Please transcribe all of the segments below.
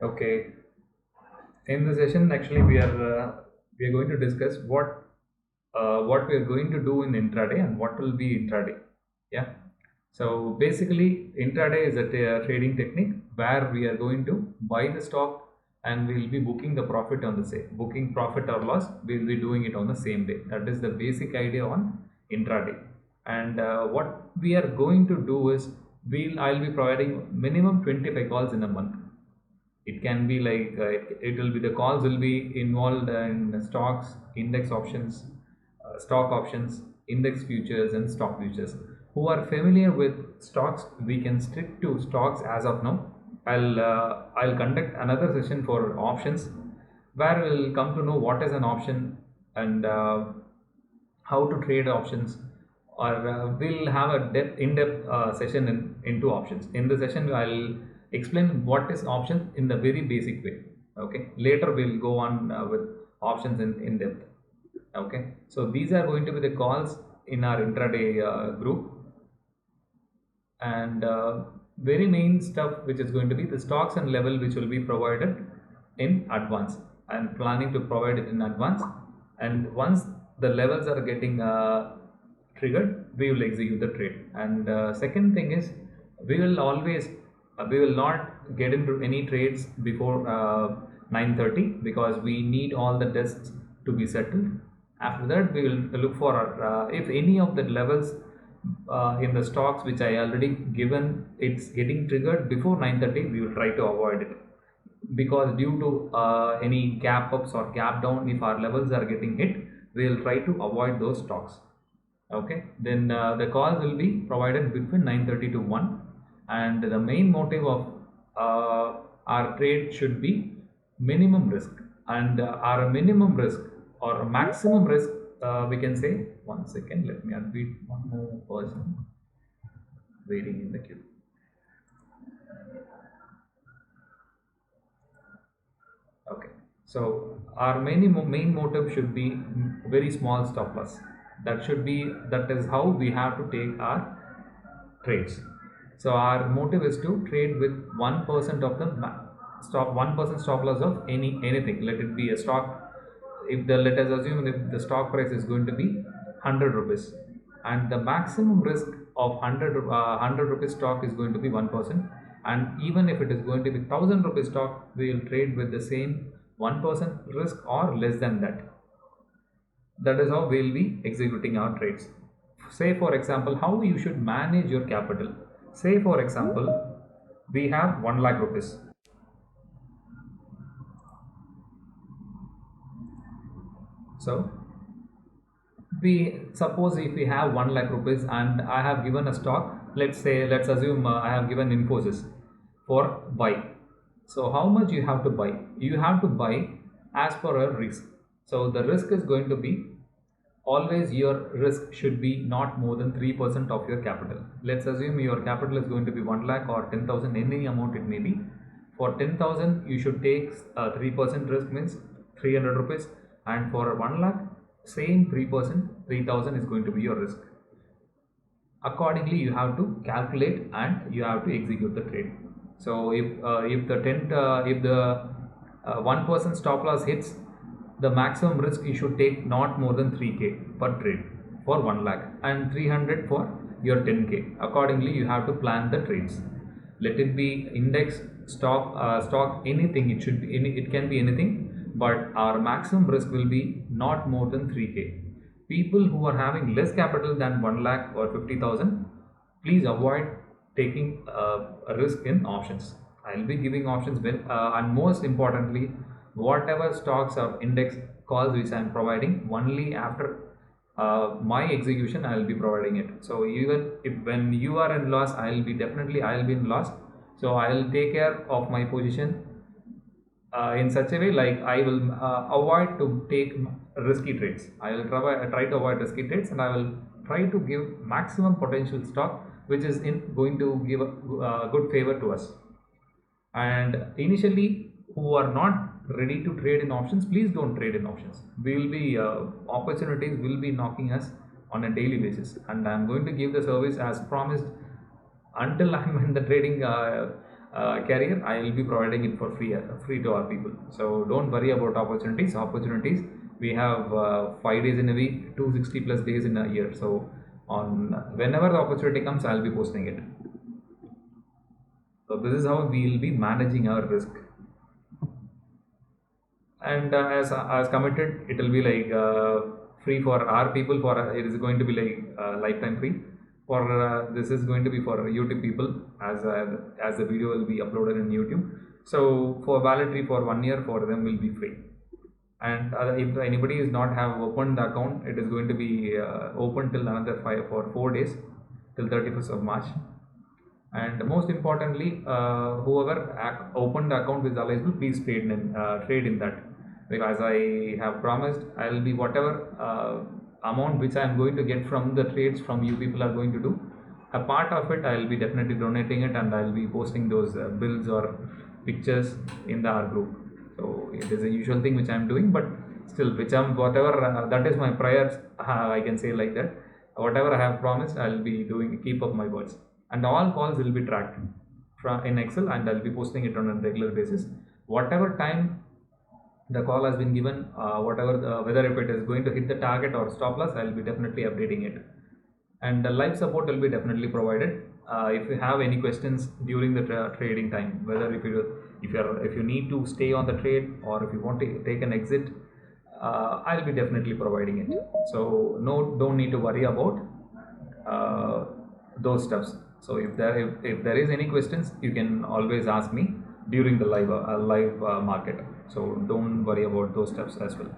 Okay. In the session, actually, we are going to discuss what we are going to do in intraday and what will be intraday. Yeah. So basically, intraday is a trading technique where we are going to buy the stock and we will be booking the profit on the same. Booking profit or loss, we will be doing it on the same day. That is the basic idea on intraday. And what we are going to do is I'll be providing minimum 25 calls in a month. It can be like it will be the calls will be involved in stocks, index options, stock options, index futures, and stock futures. Who are familiar with stocks, we can stick to stocks as of now. I'll conduct another session for options where we'll come to know what is an option and how to trade options, or we'll have a in-depth session into options. In the session, I'll explain what is options in the very basic way. Okay. Later, we'll go on with options in depth. Okay. So these are going to be the calls in our intraday group, and very main stuff which is going to be the stocks and level which will be provided in advance. I'm planning to provide it in advance, and once the levels are getting triggered, we will execute the trade. And second thing is, we will not get into any trades before 9:30 because we need all the desks to be settled. After that, we will look for if any of the levels in the stocks which I already given, it's getting triggered before 9:30, we will try to avoid it, because due to any gap ups or gap down, if our levels are getting hit, we will try to avoid those stocks. Okay. Then the calls will be provided between 9:30 to 1, and the main motive of our trade should be minimum risk. And our minimum risk or maximum risk, we can say, one second, let me unmute one more person waiting in the queue. Okay. So our main motive should be very small stop loss. That is how we have to take our trades. So our motive is to trade with 1% of the stop 1% stop loss of anything. Let it be a stock. If the Let us assume if the stock price is going to be 100 rupees, and the maximum risk of 100 rupees stock is going to be 1%, and even if it is going to be 1000 rupees stock, we will trade with the same 1% risk or less than that. That is how we'll be executing our trades. Say for example, how you should manage your capital. Say for example, we have 1 lakh rupees. So we suppose if we have 1 lakh rupees and I have given a stock, let's assume I have given Infosys for buy. So how much you have to buy? You have to buy as per a risk. So the risk is going to be, always your risk should be not more than 3% of your capital. Let's assume your capital is going to be 1 lakh or 10,000, any amount it may be. For 10,000, you should take 3% risk, means 300 rupees, and for 1 lakh, same 3%, 3,000 is going to be your risk. Accordingly, you have to calculate and you have to execute the trade. So if the 1% stop loss hits, the maximum risk you should take not more than 3k per trade for 1 lakh, and 300 for your 10k. Accordingly, you have to plan the trades. Let it be index, stock, anything. It can be anything, but our maximum risk will be not more than 3k. People who are having less capital than 1 lakh or 50,000, please avoid taking a risk in options. I'll be giving options when, and most importantly, whatever stocks or index calls which I'm providing, only after my execution I'll be providing it. So even if when you are in loss, I'll be in loss. So I'll take care of my position in such a way, like I will avoid to take risky trades. I will try to avoid risky trades, and I will try to give maximum potential stock which is going to give a good favor to us. And initially, who are not ready to trade in options, please don't trade in options. We will be opportunities will be knocking us on a daily basis, and I'm going to give the service as promised until I'm in the trading carrier, I will be providing it for free to our people. So don't worry about opportunities. We have 5 days in a week, 260 plus days in a year. So on whenever the opportunity comes, I'll be posting it. So this is how we will be managing our risk. And as committed, it will be like free for our people. For it is going to be like lifetime free. For this is going to be for YouTube people, as the video will be uploaded in YouTube. So for validity for 1 year for them will be free. And if anybody is not have opened the account, it is going to be open till another 4 days till 31st of March. And most importantly, whoever opened the account with eligible, please trade in that, because I have promised I'll be whatever amount which I am going to get from the trades from you people are going to do, a part of it I'll be definitely donating it, and I'll be posting those bills or pictures in the our group. So it is a usual thing which I'm doing, but still, which I'm whatever that is my prayers. I can say like that. Whatever I have promised, I'll be doing. Keep up my words, and all calls will be tracked from in Excel, and I'll be posting it on a regular basis. Whatever time the call has been given, whether if it is going to hit the target or stop loss, I'll be definitely updating it, and the live support will be definitely provided. If you have any questions during the trading time, whether if you need to stay on the trade or if you want to take an exit, I'll be definitely providing it. So don't need to worry about uh, those stuffs. So if there is any questions, you can always ask me during the live market. So don't worry about those stuffs as well.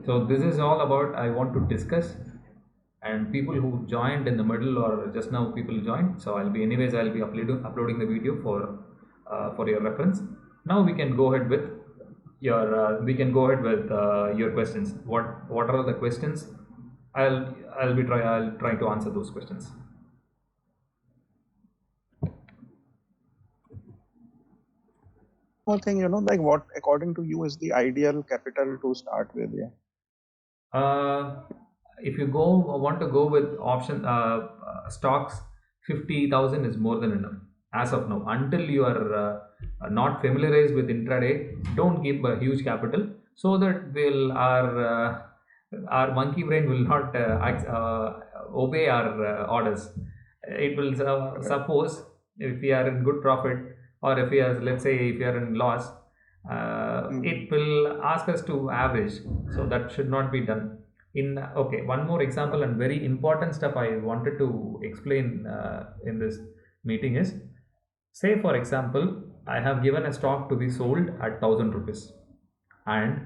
So this is all about I want to discuss, and people who joined in the middle or just now people joined. So I'll be uploading the video for your reference. Now we can go ahead with your questions. What are the questions? I'll try to answer those questions. One thing, like what according to you is the ideal capital to start with? Yeah. If you want to go with option stocks, 50,000 is more than enough as of now. Until you are not familiarized with intraday, don't keep a huge capital, so that will our monkey brain will not obey our orders. It will suppose if we are in good profit, or if we are, let's say, if we are in loss, it will ask us to average. So that should not be done. Okay, one more example and very important stuff I wanted to explain in this meeting is, say for example, I have given a stock to be sold at 1000 rupees and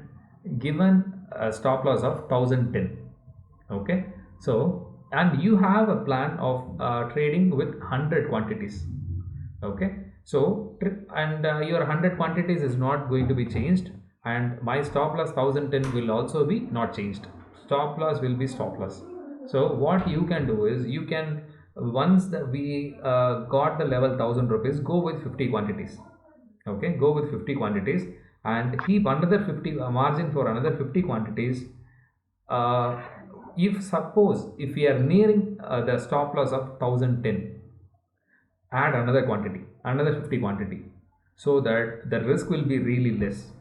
given a stop loss of 1010. Okay, so and you have a plan of trading with 100 quantities. Okay, so and your 100 quantities is not going to be changed, and my stop loss 1010 will also be not changed. Stop loss will be stop loss. So what you can do is, you can, once we got the level 1000 rupees, go with 50 quantities. Okay, go with 50 quantities and keep another 50 margin for another 50 quantities. If suppose if we are nearing the stop loss of 1010, add another 50 quantity, so that the risk will be really less.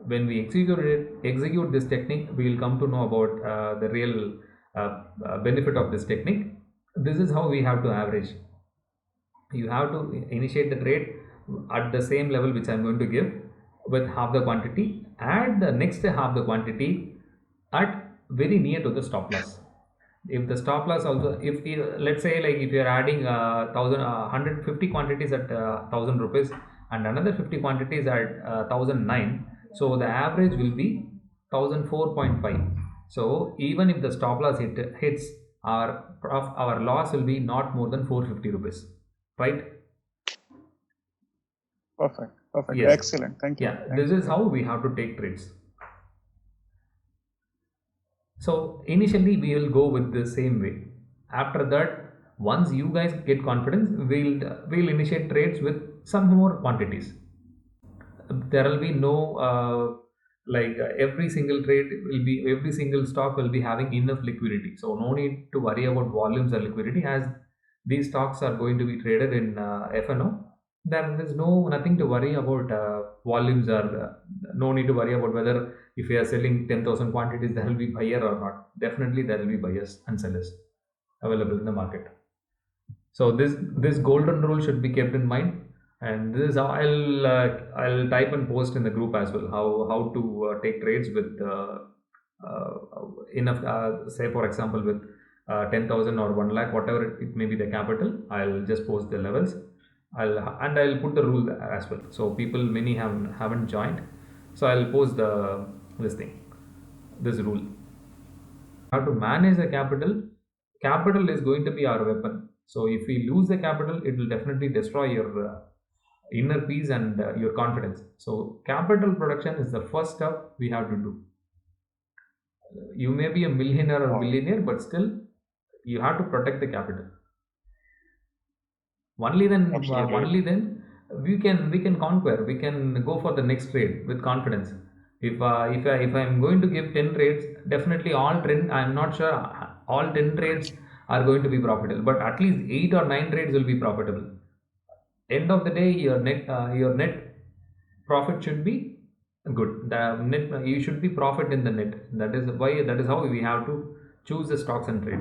When we execute this technique, we will come to know about the real benefit of this technique. This is how we have to average. You have to initiate the trade at the same level which I'm going to give, with half the quantity, add the next half the quantity at very near to the stop loss. If the stop loss also, if you, let's say, like if you are adding 150 quantities at 1000 rupees and another 50 quantities at 1009, so the average will be 1004.5. so even if the stop loss hits, our loss will be not more than 450 rupees, right? Perfect. Yes. Excellent. Thank you. Yeah, this is how we have to take trades. So initially we will go with the same way. After that, once you guys get confidence, we'll initiate trades with some more quantities. There will be no every single stock will be having enough liquidity. So no need to worry about volumes or liquidity, as these stocks are going to be traded in FNO. there is nothing to worry about volumes, or no need to worry about whether if we are selling 10,000 quantities there will be buyer or not. Definitely there will be buyers and sellers available in the market. So this golden rule should be kept in mind, and this is how I'll type and post in the group as well, how to take trades with uh, enough, say for example with 10,000 or 1 lakh, whatever it may be the capital. I'll just post the levels. I'll put the rule as well, so people many haven't joined, so I'll post this thing, this rule. How to manage the capital. Capital is going to be our weapon. So if we lose the capital, it will definitely destroy your inner peace and your confidence. So capital production is the first step we have to do. You may be a millionaire or Wow. billionaire, but still you have to protect the capital. Only Absolutely. then we can conquer, we can go for the next trade with confidence. If I'm going to give 10 trades, definitely all 10, I'm not sure all 10 trades are going to be profitable, but at least 8 or 9 trades will be profitable. End of the day, your net profit should be good. The net, you should be profit in the net. That is how we have to choose the stocks and trade.